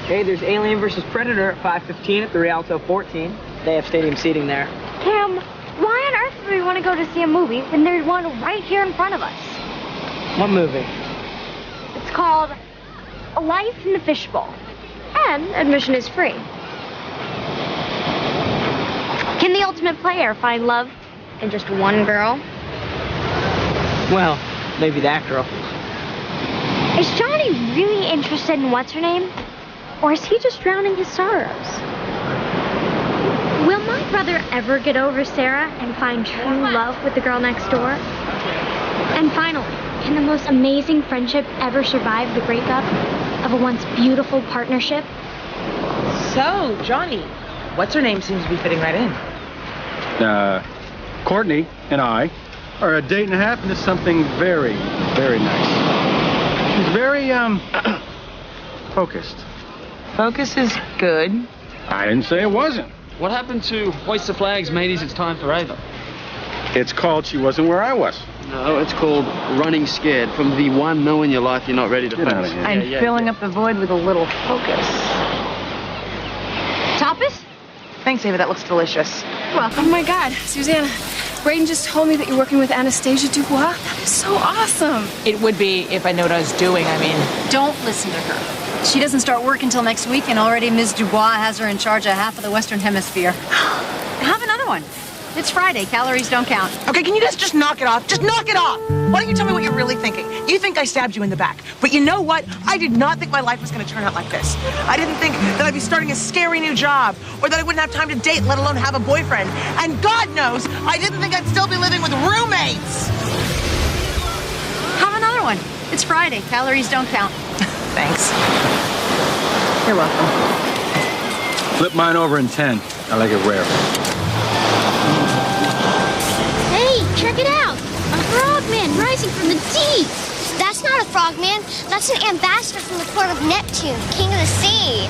Hey, there's Alien vs. Predator at 5:15 at the Rialto 14. They have stadium seating there. Cam, why on earth would we want to go to see a movie when there's one right here in front of us? What movie? It's called A Life in the Fishbowl. And admission is free. Can the ultimate player find love in just one girl? Well, maybe that girl. Is Johnny really interested in what's-her-name? Or is he just drowning his sorrows? Will my brother ever get over Sara and find true love with the girl next door? And finally, can the most amazing friendship ever survive the breakup of a once beautiful partnership? So, Johnny, what's-her-name seems to be fitting right in. Courtney and I are a date and a half into something very, very nice. She's very, focused. Focus is good. I didn't say it wasn't. What happened to hoist the flags, mateys, it's time for Ava? It's called She Wasn't Where I Was. No, it's called running scared. From the one no in your life you're not ready to Get out of face. here. And filling up the void with a little focus. Tapas? Thanks, Ava, that looks delicious. Welcome. Oh my God, Susannah. Bradin just told me that you're working with Anastasia Dubois. That is so awesome. It would be if I knew what I was doing, I mean. Don't listen to her. She doesn't start work until next week, and already Ms. Dubois has her in charge of half of the Western Hemisphere. Have another one. It's Friday. Calories don't count. Okay, can you guys just knock it off? Just knock it off! Why don't you tell me what you're really thinking? You think I stabbed you in the back. But you know what? I did not think my life was going to turn out like this. I didn't think that I'd be starting a scary new job, or that I wouldn't have time to date, let alone have a boyfriend. And God knows, I didn't think I'd still be living with roommates! Have another one. It's Friday. Calories don't count. Thanks. You're welcome. Flip mine over in 10. I like it rare. Hey, check it out! A frogman rising from the deep! That's not a frogman. That's an ambassador from the court of Neptune, king of the sea.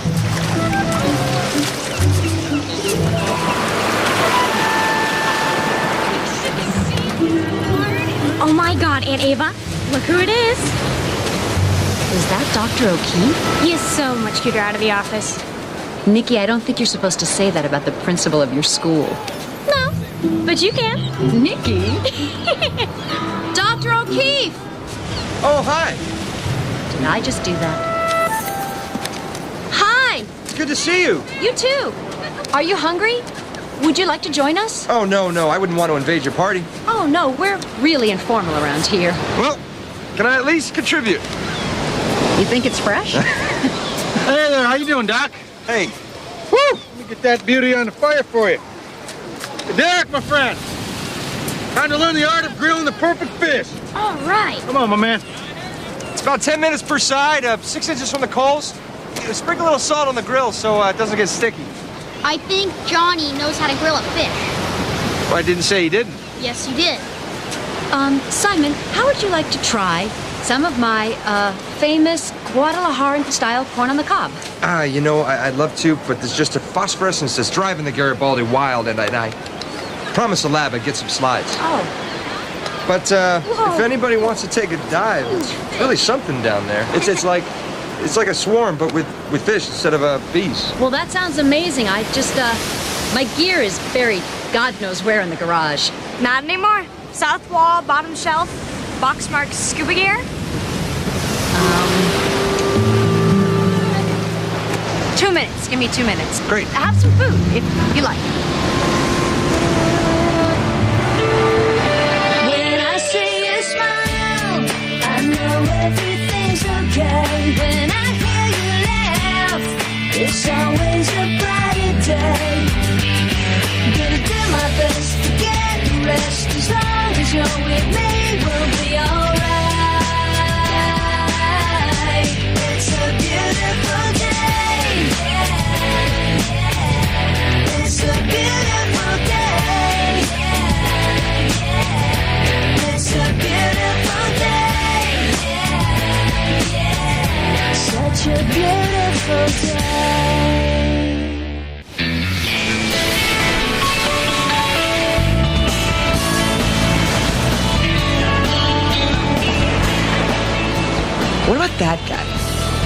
Oh my God, Aunt Ava, look who it is. Is that Dr. O'Keefe? He is so much cuter out of the office. Nikki, I don't think you're supposed to say that about the principal of your school. No, but you can. Nikki? Dr. O'Keefe! Oh, hi. Did I just do that? Hi! It's good to see you. You too. Are you hungry? Would you like to join us? Oh, no, I wouldn't want to invade your party. Oh, no, we're really informal around here. Well, can I at least contribute? You think it's fresh? Hey there, how you doing, Doc? Hey. Woo! Let me get that beauty on the fire for you. Hey, Derrick, my friend. Time to learn the art of grilling the perfect fish. All right. Come on, my man. It's about 10 minutes per side, 6 inches from the coals. Sprinkle a little salt on the grill so it doesn't get sticky. I think Johnny knows how to grill a fish. Well, I didn't say he didn't. Yes, you did. Simon, how would you like to try some of my, famous Guadalajaran-style corn on the cob? You know, I'd love to, but there's just a phosphorescence that's driving the Garibaldi wild, and I promised the lab I'd get some slides. Oh. But, if anybody wants to take a dive, it's really something down there. It's like a swarm, but with fish instead of, bees. Well, that sounds amazing. I just, my gear is buried God knows where in the garage. Not anymore. South wall, bottom shelf, box marked scuba gear. 2 minutes. Give me 2 minutes. Great. Have some food, if you like. When I see you smile, I know everything's okay. When I hear you laugh, it's always a brighter day. Gonna do my best to get rest. As long as you're with me, we'll be alright. It's a beautiful day. It's a beautiful day. It's a beautiful day. Such a beautiful day. What about that guy?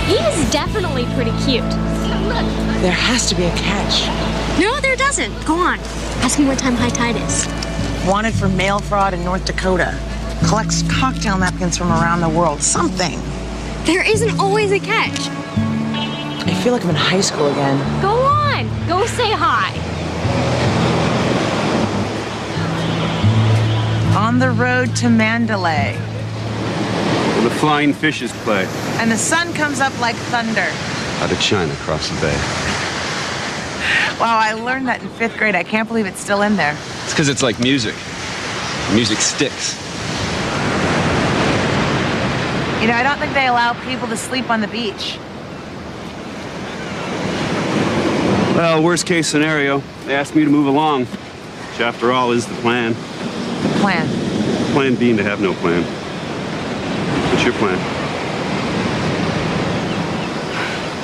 He's definitely pretty cute. There has to be a catch. No, there doesn't. Go on. Ask me what time high tide is. Wanted for mail fraud in North Dakota. Collects cocktail napkins from around the world. Something. There isn't always a catch. I feel like I'm in high school again. Go on. Go say hi. On the road to Mandalay. Where the flying fishes play. And the sun comes up like thunder. Out of China across the bay. Wow, I learned that in 5th grade. I can't believe it's still in there. It's because it's like music. Music sticks. You know, I don't think they allow people to sleep on the beach. Well, worst case scenario, they asked me to move along, which after all is the plan. Plan? Plan being to have no plan. What's your plan?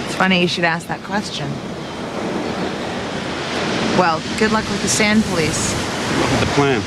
It's funny you should ask that question. Well, good luck with the sand police. The plan.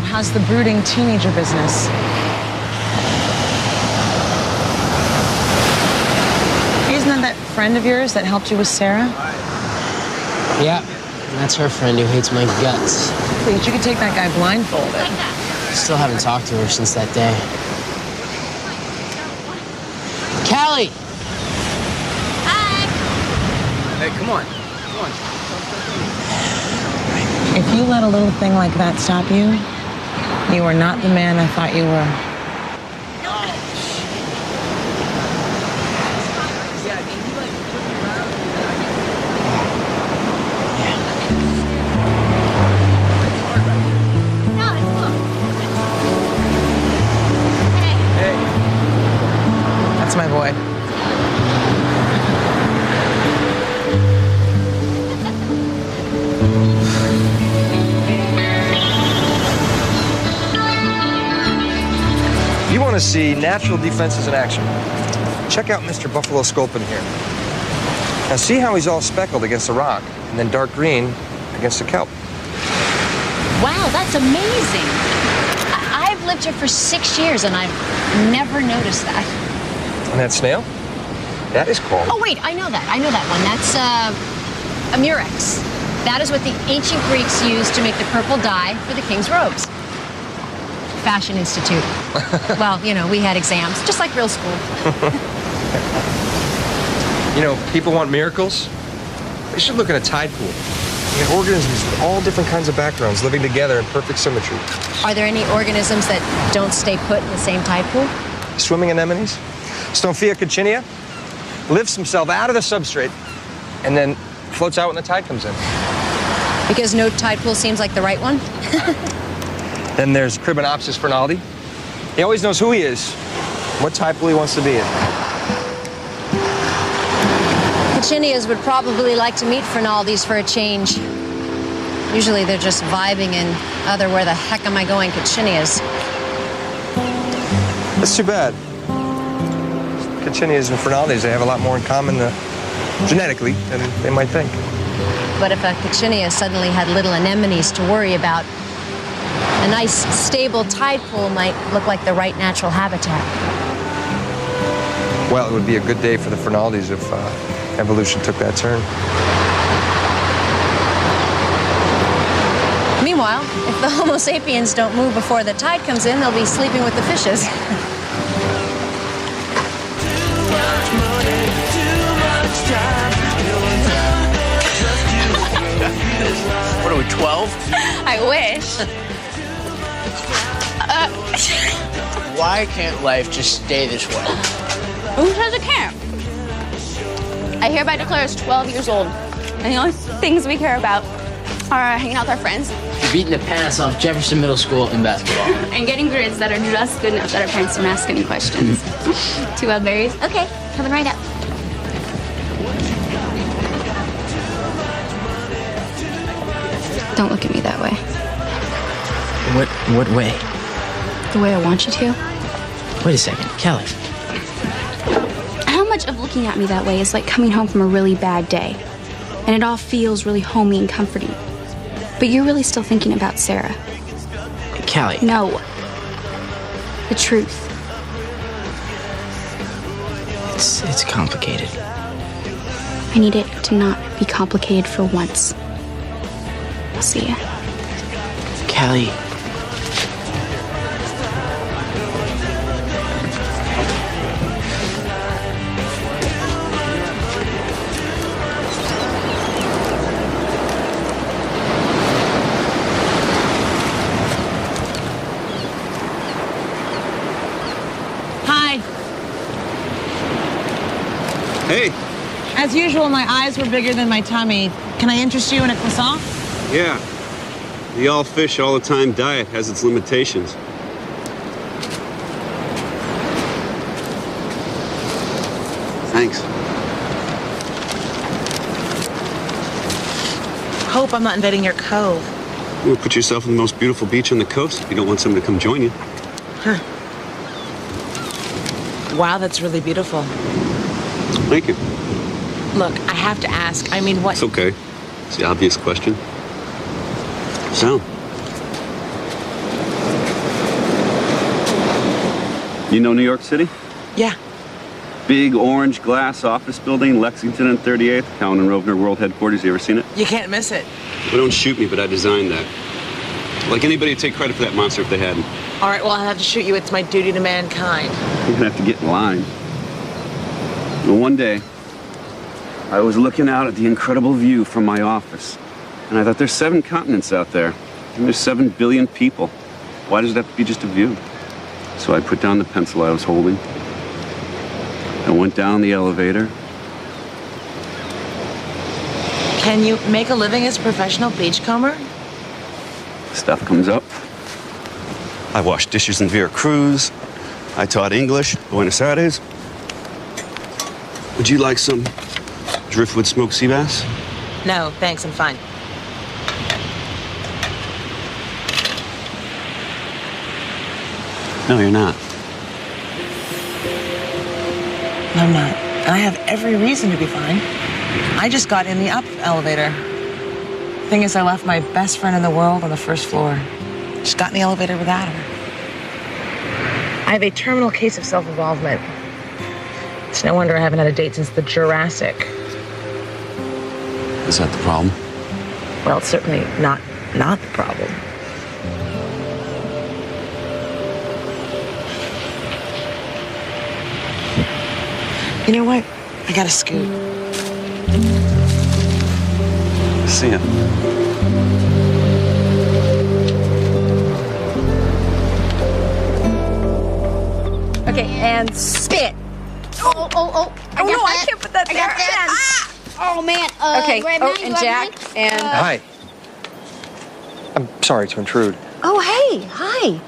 How's the brooding teenager business? Isn't that that friend of yours that helped you with Sara? Yeah, that's her friend who hates my guts. Please, you could take that guy blindfolded. Still haven't talked to her since that day. Callie! Hi! Hey, come on. If you let a little thing like that stop you, you are not the man I thought you were. Hey. That's my boy. You want to see natural defenses in action? Check out Mr. Buffalo Sculpin here. Now see how he's all speckled against the rock, and then dark green against the kelp. Wow, that's amazing. I've lived here for 6 years and I've never noticed that. And that snail? That is called... Oh, wait, I know that. I know that one. That's a murex. That is what the ancient Greeks used to make the purple dye for the king's robes. Fashion Institute. Well, you know, we had exams, just like real school. You know, people want miracles. They should look at a tide pool. I mean, organisms with all different kinds of backgrounds living together in perfect symmetry. Are there any organisms that don't stay put in the same tide pool? Swimming anemones. Stomphia coccinea lifts himself out of the substrate and then floats out when the tide comes in. Because no tide pool seems like the right one? Then there's Cribonopsis fernaldi. He always knows who he is, what tide pool he wants to be in. Coccineas would probably like to meet Fernaldis for a change. Usually they're just vibing in other where the heck am I going Coccineas. That's too bad. Coccineas and fernaldis, they have a lot more in common genetically than they might think. But if a Coccinea suddenly had little anemones to worry about, a nice, stable tide pool might look like the right natural habitat. Well, it would be a good day for the fernaldis if evolution took that turn. Meanwhile, if the Homo sapiens don't move before the tide comes in, they'll be sleeping with the fishes. What are we, 12? I wish. Why can't life just stay this way? Who says it can't? I hereby declare us 12 years old. And the only things we care about are hanging out with our friends. Beating the pants off Jefferson Middle School in basketball. And getting grades that are just good enough that our parents don't ask any questions. 2 wild berries. Okay, coming right up. Don't look at me that way. What way? The way I want you to. Wait a second, Callie. How much of looking at me that way is like coming home from a really bad day? And it all feels really homey and comforting. But you're really still thinking about Sara. Callie. No. The truth. It's complicated. I need it to not be complicated for once. I'll see ya. Callie. Hey. As usual, my eyes were bigger than my tummy. Can I interest you in a croissant? Yeah. The all fish all the time diet has its limitations. Thanks. Hope I'm not invading your cove. You put yourself on the most beautiful beach on the coast if you don't want someone to come join you. Huh. Wow, that's really beautiful. Thank you. Look, I have to ask. I mean, what? It's okay. It's the obvious question. So. You know New York City? Yeah. Big orange glass office building, Lexington and 38th, Cowan and Rovner World Headquarters. You ever seen it? You can't miss it. Well, don't shoot me, but I designed that. Like anybody would take credit for that monster if they hadn't. All right, well, I'll have to shoot you. It's my duty to mankind. You're gonna have to get in line. Well, one day, I was looking out at the incredible view from my office, and I thought there's 7 continents out there, and there's 7 billion people. Why does it have to be just a view? So I put down the pencil I was holding. I went down the elevator. Can you make a living as a professional beachcomber? Stuff comes up. I washed dishes in Veracruz. I taught English, Buenos Aires. Would you like some driftwood smoked sea bass? No, thanks, I'm fine. No, you're not. No, I'm not. I have every reason to be fine. I just got in the up elevator. Thing is, I left my best friend in the world on the first floor. Just got in the elevator without her. I have a terminal case of self-involvement. It's no wonder I haven't had a date since the Jurassic. Is that the problem? Well, it's certainly not the problem. You know what? I gotta scoot. See ya. Okay, and spit. Oh, I got that. I can't put that there. Oh, man. Okay, right now, you and have Jack, me? and... Hi. I'm sorry to intrude. Oh, hey, hi.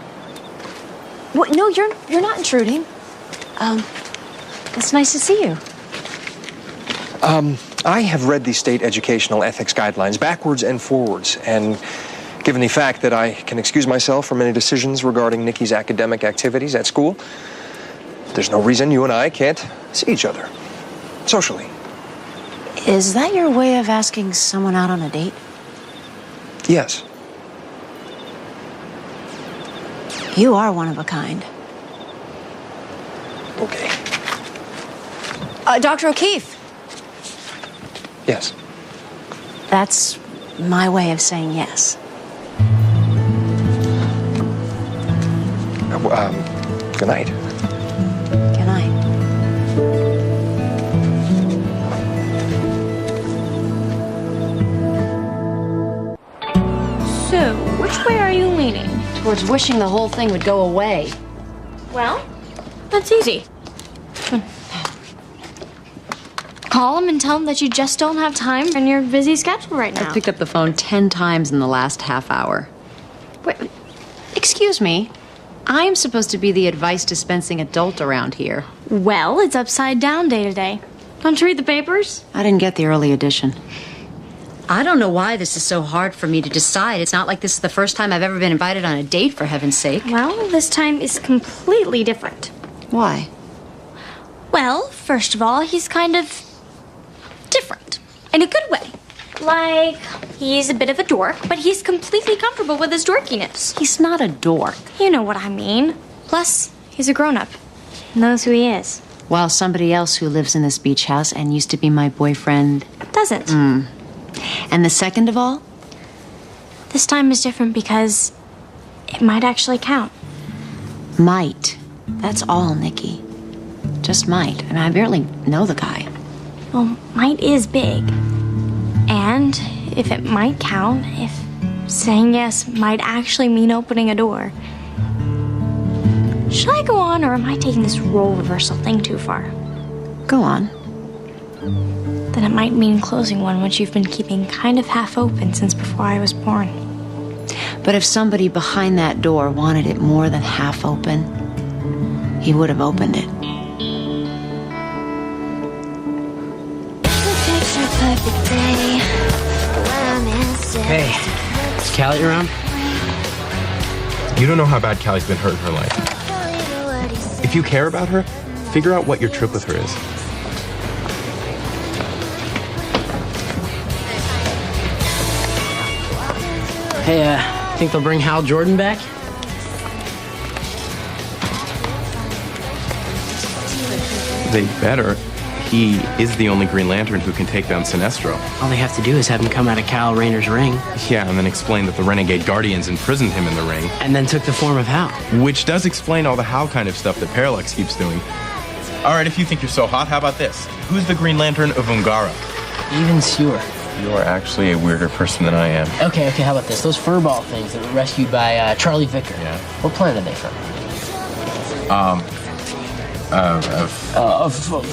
What? No, you're not intruding. It's nice to see you. I have read the state educational ethics guidelines backwards and forwards, and given the fact that I can excuse myself from any decisions regarding Nikki's academic activities at school, there's no reason you and I can't see each other socially. Is that your way of asking someone out on a date? Yes. You are one of a kind. Okay. Dr. O'Keefe. Yes. That's my way of saying yes. Good night. Good night. So, which way are you leaning? Towards wishing the whole thing would go away. Well, that's easy. Call him and tell him that you just don't have time in your busy schedule right now. I picked up the phone 10 times in the last half hour. Wait, excuse me. I'm supposed to be the advice-dispensing adult around here. Well, it's upside down day to day. Don't you read the papers? I didn't get the early edition. I don't know why this is so hard for me to decide. It's not like this is the first time I've ever been invited on a date, for heaven's sake. Well, this time is completely different. Why? Well, first of all, he's kind of different. In a good way. Like, he's a bit of a dork, but he's completely comfortable with his dorkiness. He's not a dork. You know what I mean. Plus, he's a grown-up. Knows who he is. While somebody else who lives in this beach house and used to be my boyfriend doesn't. And the second of all? This time is different because it might actually count. Might. That's all, Nikki. Just might. I mean, I barely know the guy. Well, might is big. And if it might count, if saying yes might actually mean opening a door. Should I go on, or am I taking this role reversal thing too far? Go on. Then it might mean closing one which you've been keeping kind of half open since before I was born. But if somebody behind that door wanted it more than half open, he would have opened it. Hey, is Callie around? You don't know how bad Callie's been hurt in her life. If you care about her, figure out what your trip with her is. Hey, think they'll bring Hal Jordan back? They better. He is the only Green Lantern who can take down Sinestro. All they have to do is have him come out of Kyle Rayner's ring. Yeah, and then explain that the Renegade Guardians imprisoned him in the ring. And then took the form of Hal. Which does explain all the Hal kind of stuff that Parallax keeps doing. All right, if you think you're so hot, how about this? Who's the Green Lantern of Ungara? Even Sewer. You are actually a weirder person than I am. Okay, how about this? Those furball things that were rescued by Charlie Vicker. Yeah. What planet are they from?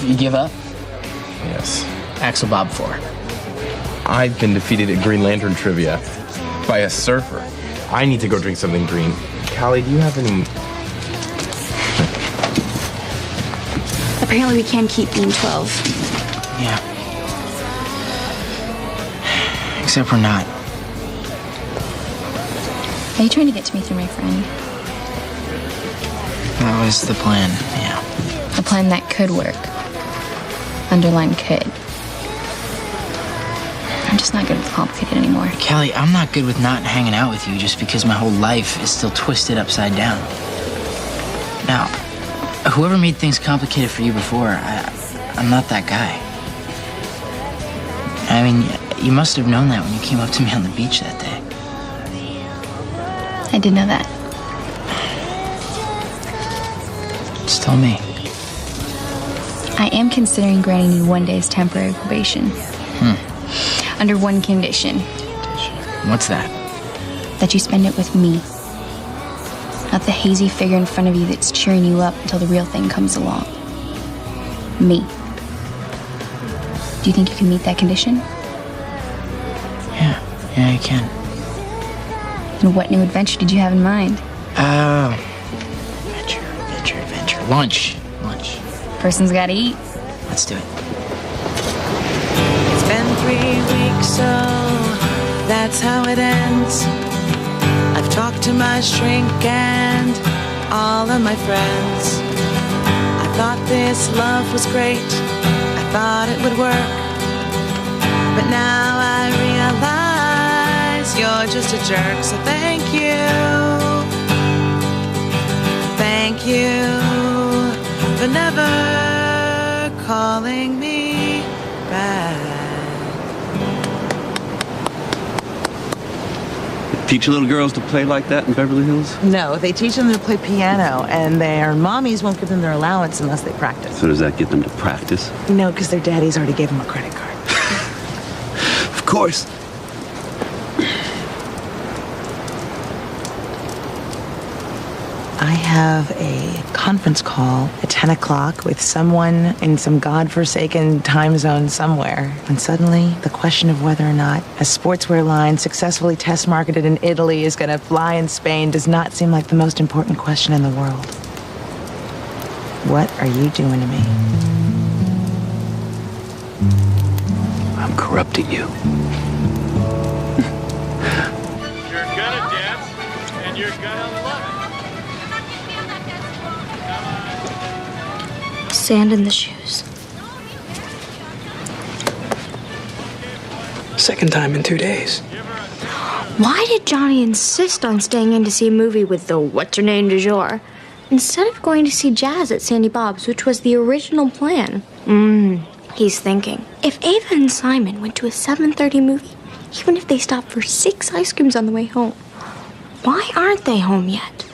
You give up? Yes. Axel Bob 4. I've been defeated at Green Lantern trivia by a surfer. I need to go drink something green. Callie, do you have any... Apparently we can keep being 12. Yeah. Except we're not. Are you trying to get to me through my friend? That was the plan, yeah. A plan that could work. Underline could. I'm just not good with complicated anymore. Callie, I'm not good with not hanging out with you just because my whole life is still twisted upside down. Now, whoever made things complicated for you before, I'm not that guy. I mean, you must have known that when you came up to me on the beach that day. I did know that. Just tell me. I am considering granting you 1 day's temporary probation. Under one condition. What's that? That you spend it with me. Not the hazy figure in front of you that's cheering you up until the real thing comes along. Me. Do you think you can meet that condition? Yeah, I can. And what new adventure did you have in mind? Adventure. Lunch. Person's gotta eat. Let's do it. It's been 3 weeks, so that's how it ends. I've talked to my shrink and all of my friends. I thought this love was great. I thought it would work. But now I realize you're just a jerk, so thank you. Thank you for never calling me back. Teach little girls to play like that in Beverly Hills? No, they teach them to play piano, and their mommies won't give them their allowance unless they practice. So does that get them to practice? No, because their daddies already gave them a credit card. Of course. I have a conference call at 10 o'clock with someone in some godforsaken time zone somewhere. And suddenly, the question of whether or not a sportswear line successfully test marketed in Italy is going to fly in Spain does not seem like the most important question in the world. What are you doing to me? I'm corrupting you. You're gonna dance, and you're gonna love it. Sand in the shoes. Second time in 2 days. Why did Johnny insist on staying in to see a movie with the what's-her-name du jour, instead of going to see jazz at Sandy Bob's, which was the original plan? He's thinking. If Ava and Simon went to a 7:30 movie, even if they stopped for 6 ice creams on the way home, why aren't they home yet?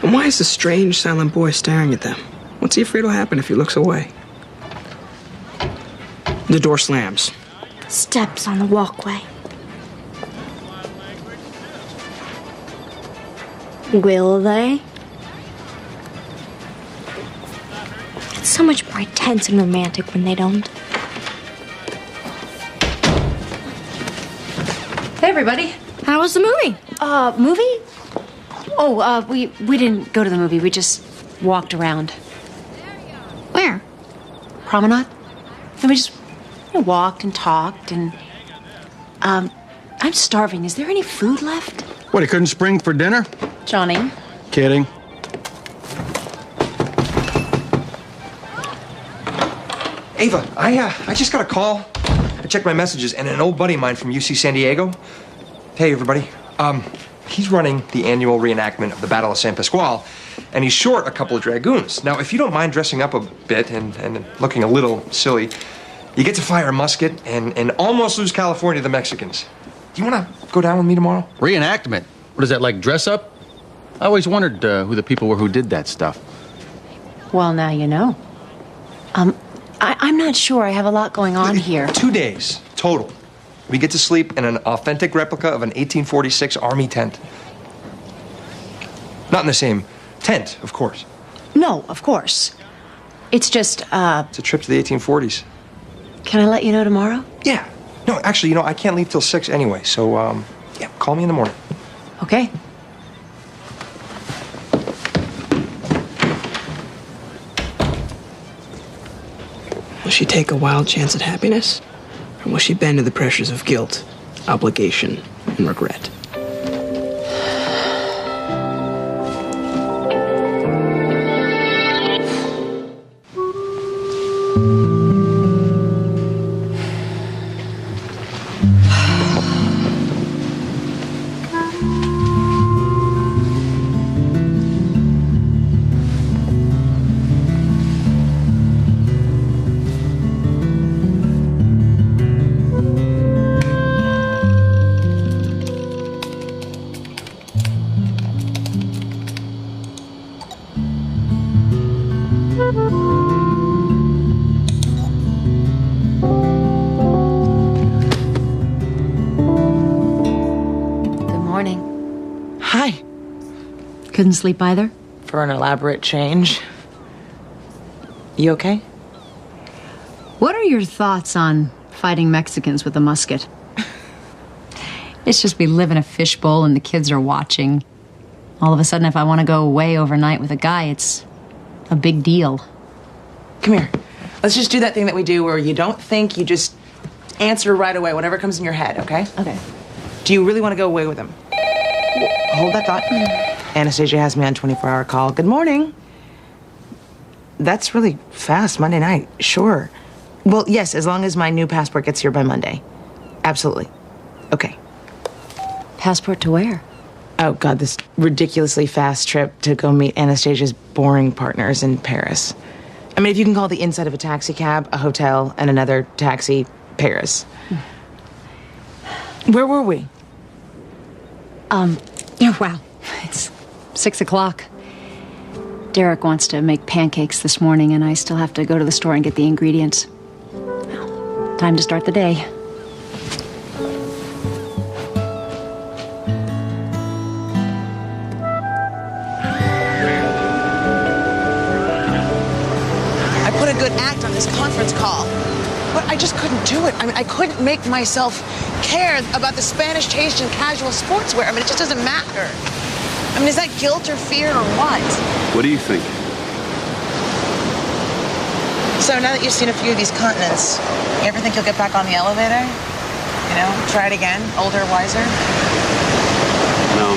And why is the strange, silent boy staring at them? What's he afraid will happen if he looks away? The door slams. Steps on the walkway. Will they? It's so much more intense and romantic when they don't. Hey, everybody. How was the movie? Movie? Oh, we didn't go to the movie. We just walked around. Where? Promenade. And we just walked and talked and... I'm starving. Is there any food left? What, he couldn't spring for dinner? Johnny. Kidding. Ava, I just got a call. I checked my messages, and an old buddy of mine from UC San Diego. Hey, everybody. He's running the annual reenactment of the Battle of San Pasquale, and he's short a couple of dragoons. Now, if you don't mind dressing up a bit and looking a little silly, you get to fire a musket and almost lose California to the Mexicans. Do you want to go down with me tomorrow? Reenactment? What is that, like dress up? I always wondered who the people were who did that stuff. Well, now you know. I'm not sure. I have a lot going on here. 2 days total. We get to sleep in an authentic replica of an 1846 Army tent. Not in the same tent, of course. No, of course. It's just, It's a trip to the 1840s. Can I let you know tomorrow? Yeah. No, actually, I can't leave till 6 anyway, so, yeah, call me in the morning. Okay. Will she take a wild chance at happiness? Or will she bend to the pressures of guilt, obligation, and regret? Couldn't sleep either? For an elaborate change. You okay? What are your thoughts on fighting Mexicans with a musket? It's just we live in a fishbowl and the kids are watching. All of a sudden, if I want to go away overnight with a guy, it's a big deal. Come here. Let's just do that thing that we do where you don't think, you just answer right away, whatever comes in your head, okay? Okay. Do you really want to go away with him? Hold that thought. Anastasia has me on 24-hour call. Good morning. That's really fast, Monday night. Sure. Well, yes, as long as my new passport gets here by Monday. Absolutely. Okay. Passport to where? Oh, God, this ridiculously fast trip to go meet Anastasia's boring partners in Paris. I mean, if you can call the inside of a taxi cab, a hotel, and another taxi, Paris. Where were we? Oh, wow. It's 6 o'clock. Derrick wants to make pancakes this morning, and I still have to go to the store and get the ingredients. Well, time to start the day. put a good act on this conference call. But I just couldn't do it. I mean, I couldn't make myself care about the Spanish taste in casual sportswear. I mean, it just doesn't matter. I mean, is that guilt or fear or what? What do you think? So now that you've seen a few of these continents, you ever think you'll get back on the elevator? You know, try it again, older, wiser? No.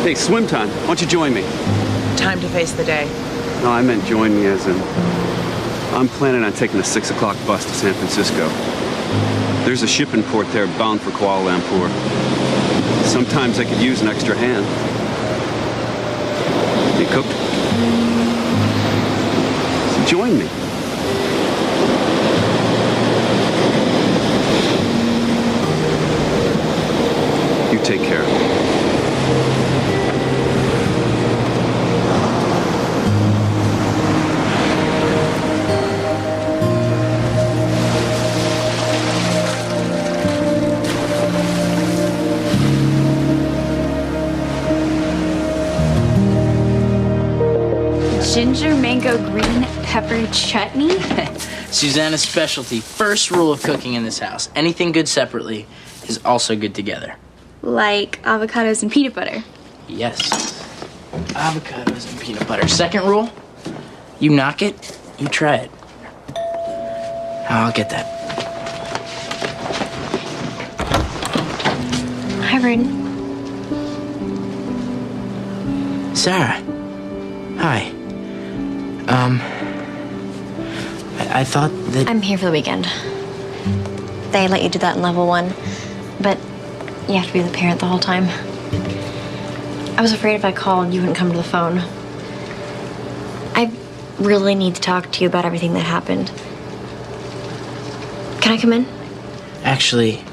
Hey, swim time. Why don't you join me? Time to face the day. No, I meant join me as in... I'm planning on taking a 6 o'clock bus to San Francisco. There's a shipping port there bound for Kuala Lumpur. Sometimes I could use an extra hand. You cooked? So join me. You take care. Ginger mango green pepper chutney? Susannah's specialty. First rule of cooking in this house. Anything good separately is also good together. Like avocados and peanut butter. Yes. Avocados and peanut butter. Second rule, you knock it, you try it. I'll get that. Hi, Bradin. Sara. Hi. I thought that... I'm here for the weekend. They let you do that in level 1, but you have to be the parent the whole time. I was afraid if I called, you wouldn't come to the phone. I really need to talk to you about everything that happened. Can I come in? Actually,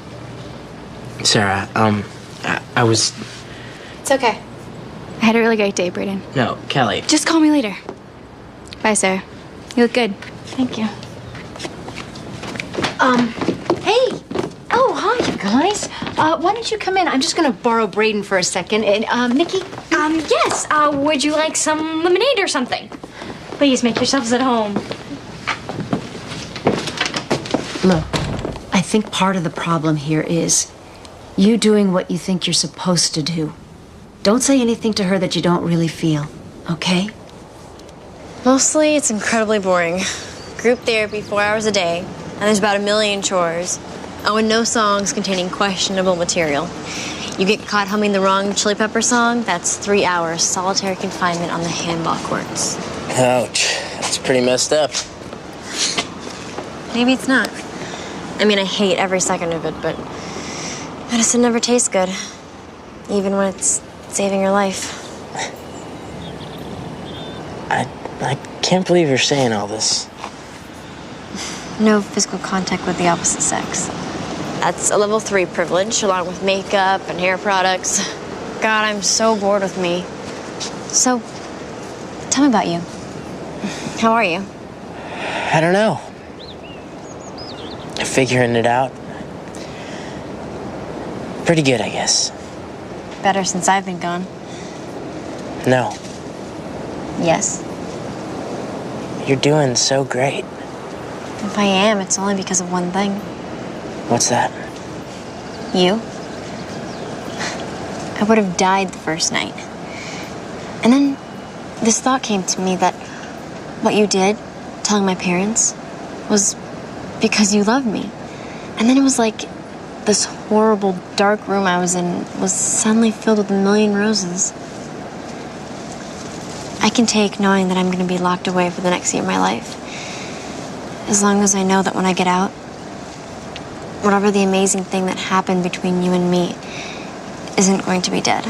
Sara, I was... It's okay. I had a really great day, Bradin. No, Callie. Just call me later. Bye, Sara. You look good. Thank you. Hey! Oh, hi, you guys. Why don't you come in? I'm just gonna borrow Bradin for a second. And, Nikki? Yes. Would you like some lemonade or something? Please make yourselves at home. Look, I think part of the problem here is you doing what you think you're supposed to do. Don't say anything to her that you don't really feel, okay? Mostly, it's incredibly boring. Group therapy 4 hours a day, and there's about 1 million chores. Oh, and no songs containing questionable material. You get caught humming the wrong Chili Pepper song, that's 3 hours solitary confinement on the handball courts. Ouch. That's pretty messed up. Maybe it's not. I mean, I hate every second of it, but medicine never tastes good, even when it's saving your life. I can't believe you're saying all this. No physical contact with the opposite sex. That's a level 3 privilege, along with makeup and hair products. God, I'm so bored with me. So, tell me about you. How are you? I don't know. Figuring it out. Pretty good, I guess. Better since I've been gone. No. Yes. You're doing so great. If I am, it's only because of one thing. What's that? You. I would have died the first night. And then this thought came to me that what you did, telling my parents, was because you loved me. And then it was like this horrible, dark room I was in was suddenly filled with 1 million roses. I can take knowing that I'm going to be locked away for the next year of my life. As long as I know that when I get out, whatever the amazing thing that happened between you and me isn't going to be dead.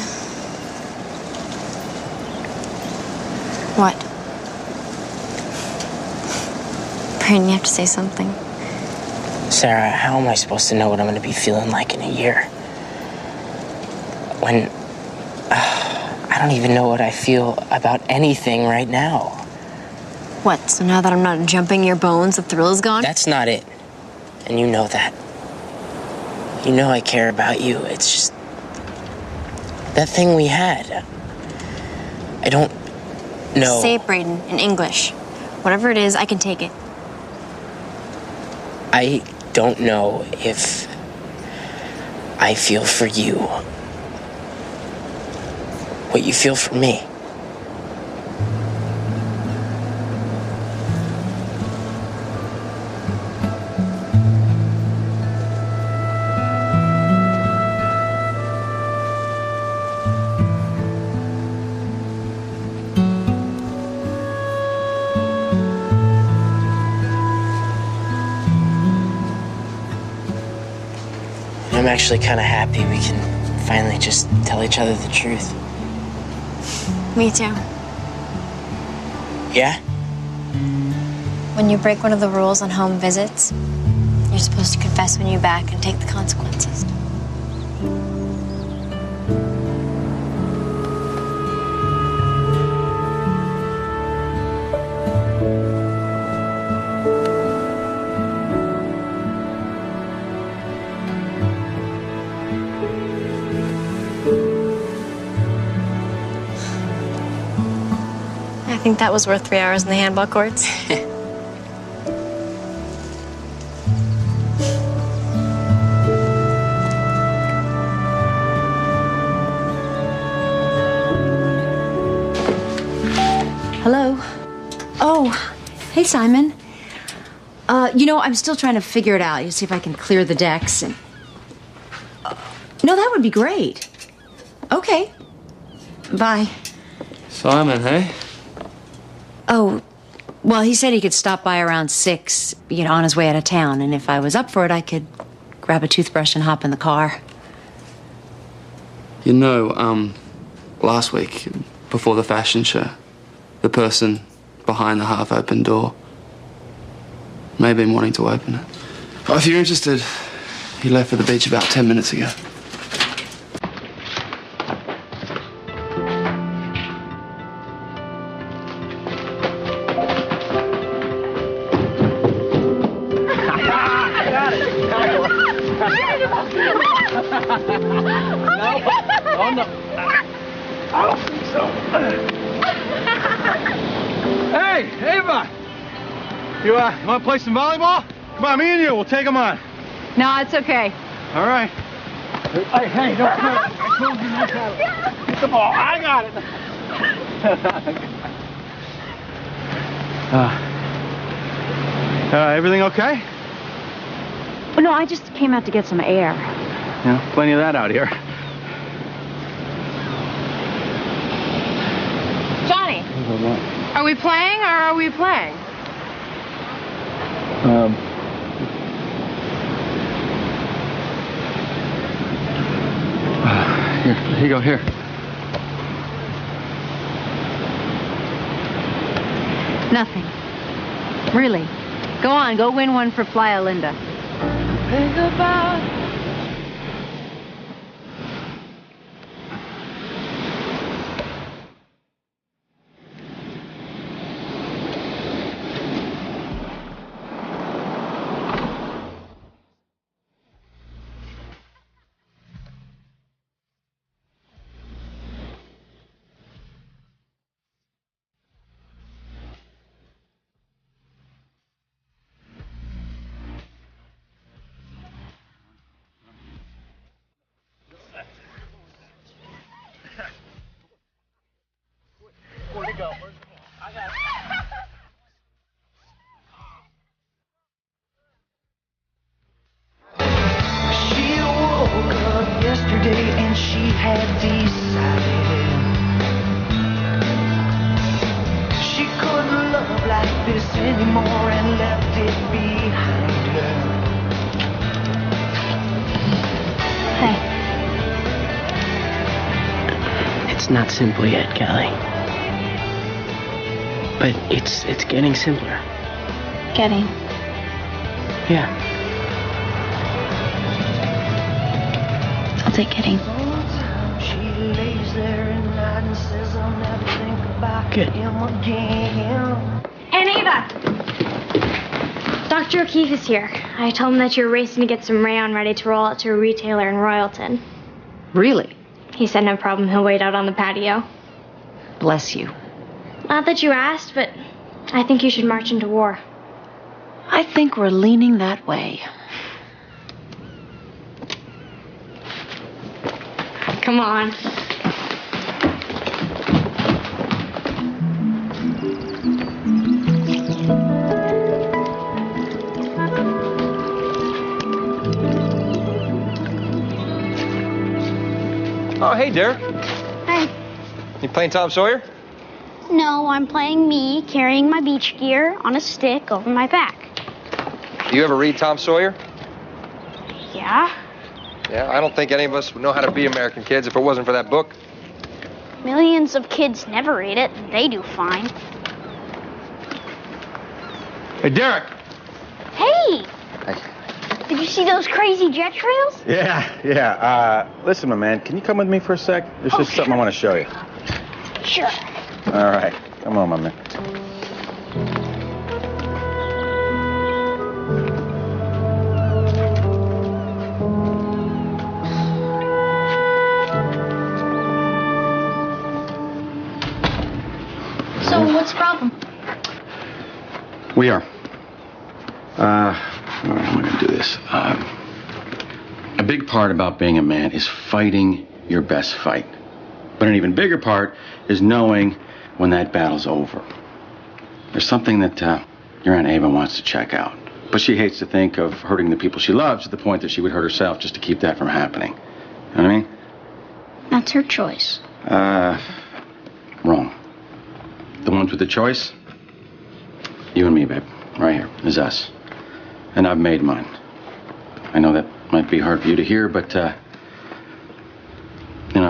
What? Brandon, you have to say something. Sara, how am I supposed to know what I'm going to be feeling like in a year? When I don't even know what I feel about anything right now. What, so now that I'm not jumping your bones, the thrill is gone? That's not it. And you know that. You know I care about you. It's just... that thing we had. I don't No. Say it, Bradin, in English. Whatever it is, I can take it. I don't know if I feel for you what you feel for me. I'm actually kind of happy we can finally just tell each other the truth. Me too. Yeah? When you break one of the rules on home visits, you're supposed to confess when you're back and take the consequences. I think that was worth 3 hours in the handball courts. Hello. Oh, hey, Simon. I'm still trying to figure it out. You see if I can clear the decks and. No, that would be great. Okay. Bye. Simon, hey? Oh, well, he said he could stop by around 6, on his way out of town. And if I was up for it, I could grab a toothbrush and hop in the car. Last week, before the fashion show, the person behind the half-open door may have been wanting to open it. But if you're interested, he left for the beach about 10 minutes ago. Hey, Ava! You want to play some volleyball? Come on, me and you, we'll take them on. No, it's okay. All right. Hey, don't paddle. I told you no paddle. Get the ball. I got it. Everything okay? Oh, no, I just came out to get some air. Yeah, plenty of that out here. Johnny, are we playing or are we playing? Here you go, here. Nothing. Really. Go on, go win one for Playa Linda. Think about Where'd it go? I got it. She woke up yesterday and she had decided she couldn't love like this anymore and left it behind her. Hey. It's not simple yet, Callie. But it's getting simpler. Getting. Yeah. I'll take getting. She lays there at night and says I'll never think about him again. And Ava! Dr. O'Keefe is here. I told him that you're racing to get some rayon ready to roll out to a retailer in Royalton. Really? He said no problem, he'll wait out on the patio. Bless you. Not that you asked, but I think you should march into war. I think we're leaning that way. Come on. Oh, hey, Derrick. Hi. You playing Tom Sawyer? No, I'm playing me carrying my beach gear on a stick over my back. You ever read Tom Sawyer? Yeah? Yeah, I don't think any of us would know how to be American kids if it wasn't for that book. Millions of kids never read it, and they do fine. Hey, Derrick. Hey! Did you see those crazy jet trails? Yeah. Listen, my man, can you come with me for a sec? There's just something I want to show you. Sure. All right. Come on, my man. So, what's the problem? We are. How am I going to do this? A big part about being a man is fighting your best fight. But an even bigger part is knowing when that battle's over. There's something that your Aunt Ava wants to check out. But she hates to think of hurting the people she loves to the point that she would hurt herself just to keep that from happening. You know what I mean? That's her choice. Wrong. The ones with the choice? You and me, babe. Right here. Is us. And I've made mine. I know that might be hard for you to hear, but, I've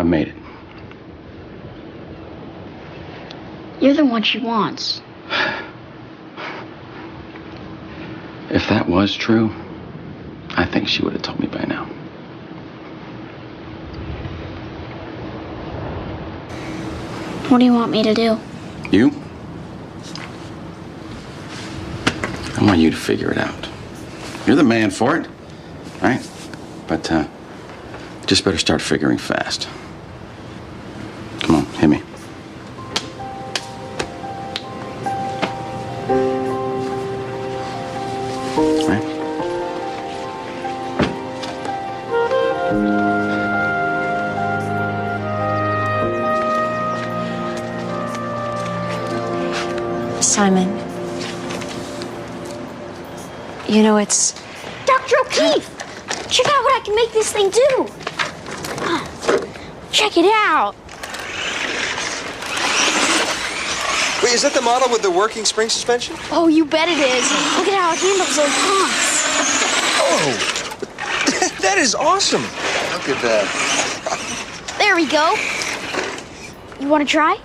made it. You're the one she wants. If that was true, I think she would have told me by now. What do you want me to do? You? I want you to figure it out. You're the man for it, right? But, just better start figuring fast. Come on, hit me. Right? Simon. You know, it's... Dr. O'Keefe! Check out what I can make this thing do! Check it out! Wait, is that the model with the working spring suspension? Oh, you bet it is. Look at how it handles those pumps. Oh! That is awesome! Look at that. There we go. You want to try?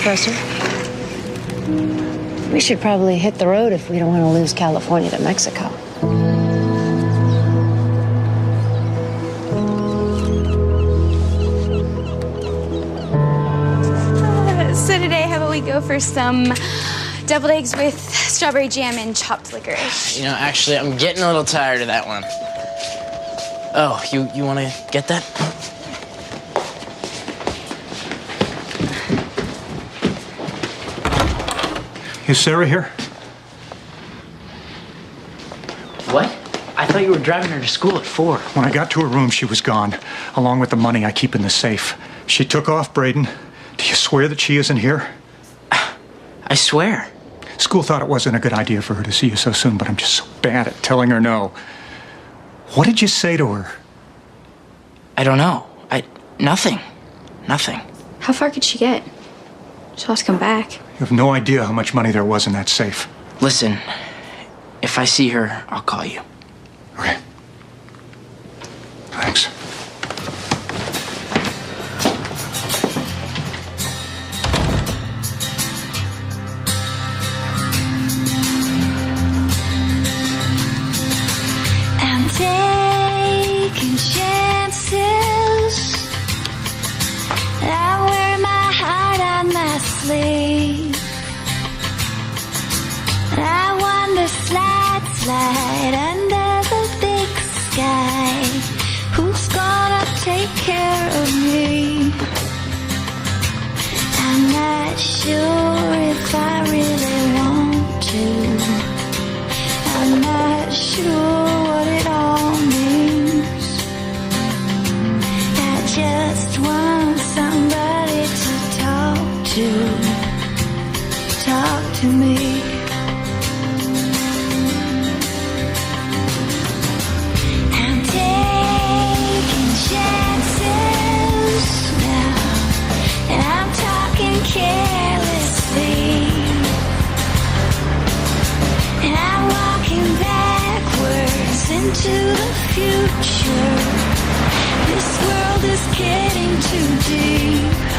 Professor, we should probably hit the road if we don't want to lose California to Mexico. So today, how about we go for some deviled eggs with strawberry jam and chopped licorice? You know, actually, I'm getting a little tired of that one. Oh, you want to get that? Is Sara here? What? I thought you were driving her to school at 4. When I got to her room, she was gone, along with the money I keep in the safe. She took off, Bradin. Do you swear that she isn't here? I swear. School thought it wasn't a good idea for her to see you so soon, but I'm just so bad at telling her no. What did you say to her? I don't know. Nothing. Nothing. How far could she get? She'll have to come back. You have no idea how much money there was in that safe. Listen, if I see her, I'll call you. Okay. Thanks. you talk to me. I'm taking chances now, and I'm talking carelessly, and I'm walking backwards into the future. This world is getting too deep.